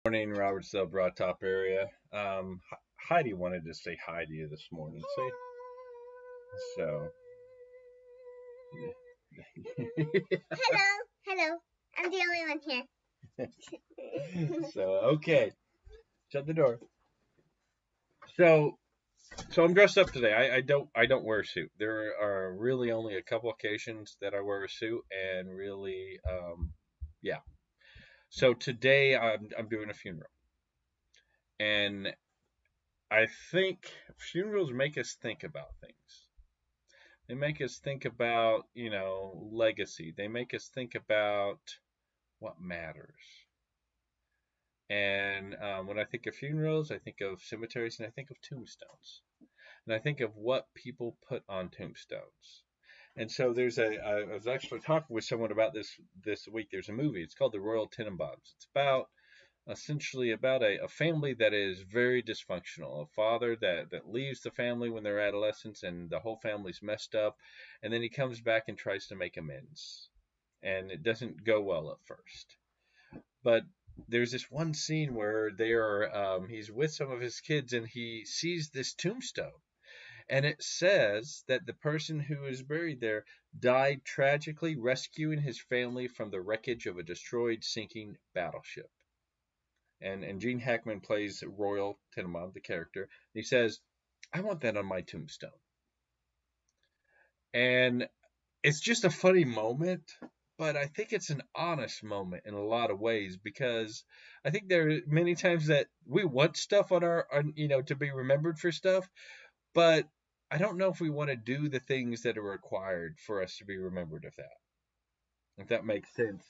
Morning, Robert Broad Top area. Heidi wanted to say hi to you this morning. So. Hello, hello. I'm the only one here. So okay, shut the door. So so I'm dressed up today. I don't wear a suit. There are really only a couple occasions that I wear a suit, and really, yeah. So today I'm doing a funeral, and I think funerals make us think about things. They make us think about, legacy. They make us think about what matters. And when I think of funerals, I think of cemeteries and I think of tombstones. And I think of what people put on tombstones. And so I was actually talking with someone about this week. There's a movie. It's called The Royal Tenenbaums. It's essentially about a family that is very dysfunctional. A father that leaves the family when they're adolescents and the whole family's messed up. And then he comes back and tries to make amends. And it doesn't go well at first. But there's this one scene where he's with some of his kids and he sees this tombstone. And it says that the person who is buried there died tragically rescuing his family from the wreckage of a destroyed sinking battleship. And Gene Hackman plays Royal Tenenbaum, the character. And he says, "I want that on my tombstone." And it's just a funny moment, but I think it's an honest moment in a lot of ways because I think there are many times that we want stuff to be remembered for stuff, but I don't know if we want to do the things that are required for us to be remembered of that, if that makes sense.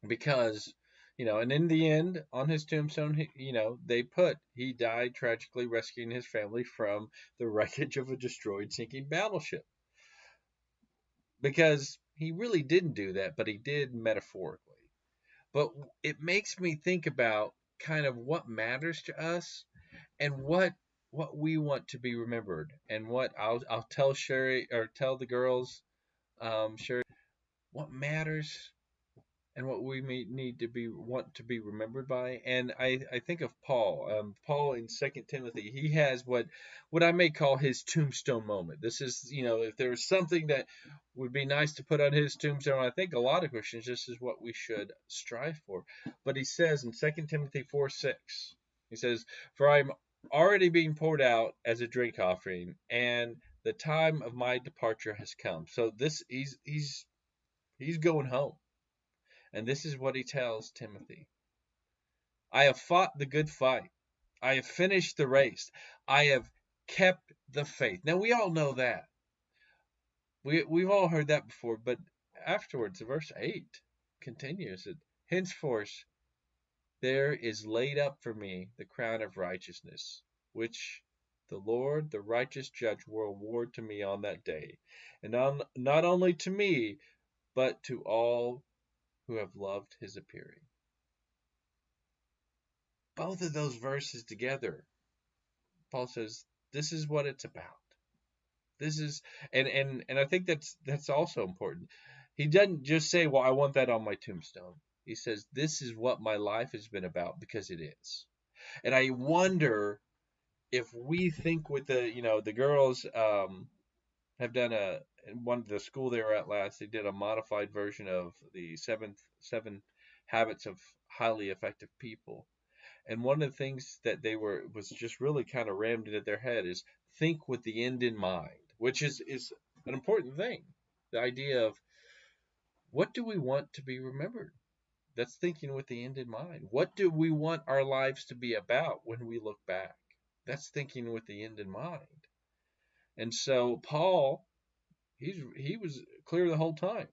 Because and in the end, on his tombstone, they put he died tragically rescuing his family from the wreckage of a destroyed sinking battleship. Because he really didn't do that, but he did metaphorically. But it makes me think about kind of what matters to us and what we want to be remembered, and what I'll tell Sherry, or tell the girls, Sherry, what matters and what we may need to be want to be remembered by. And I think of Paul. Paul in Second Timothy, he has what I may call his tombstone moment. This is, if there's something that would be nice to put on his tombstone, I think a lot of Christians, this is what we should strive for. But he says in Second Timothy 4:6, he says, "For I'm already being poured out as a drink offering, and the time of my departure has come." So he's going home. And this is what he tells Timothy: "I have fought the good fight. I have finished the race. I have kept the faith." Now, we all know that. We've all heard that before, but afterwards, verse 8 continues it. "Henceforth, there is laid up for me the crown of righteousness, which the Lord, the righteous judge, will award to me on that day, and not only to me, but to all who have loved his appearing." Both of those verses together, Paul says, this is what it's about. This is, and I think that's also important. He doesn't just say, "Well, I want that on my tombstone." He says, "This is what my life has been about," because it is. And I wonder if we think with the girls have done one of the school they were at last, they did a modified version of the seven habits of highly effective people. And one of the things that was just really kind of rammed into their head is think with the end in mind, which is an important thing. The idea of, what do we want to be remembered? That's thinking with the end in mind. What do we want our lives to be about when we look back? That's thinking with the end in mind. And so Paul, he was clear the whole time.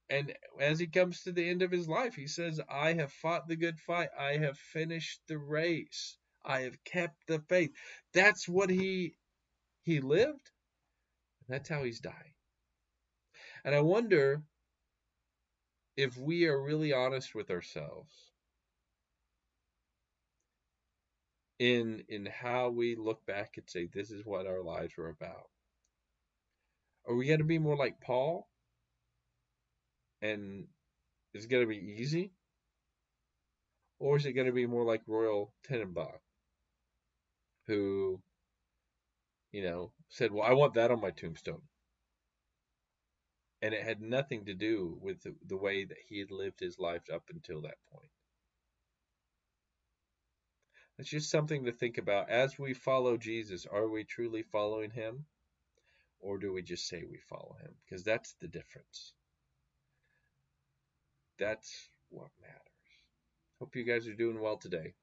And as he comes to the end of his life, he says, "I have fought the good fight. I have finished the race. I have kept the faith." That's what he lived. That's how he's dying. And I wonder if we are really honest with ourselves in how we look back and say, this is what our lives were about. Are we going to be more like Paul, and it's going to be easy? Or is it going to be more like Royal Tenenbaugh, who, said, well, I want that on my tombstone. And it had nothing to do with the way that he had lived his life up until that point. It's just something to think about. As we follow Jesus, are we truly following him? Or do we just say we follow him? Because that's the difference. That's what matters. Hope you guys are doing well today.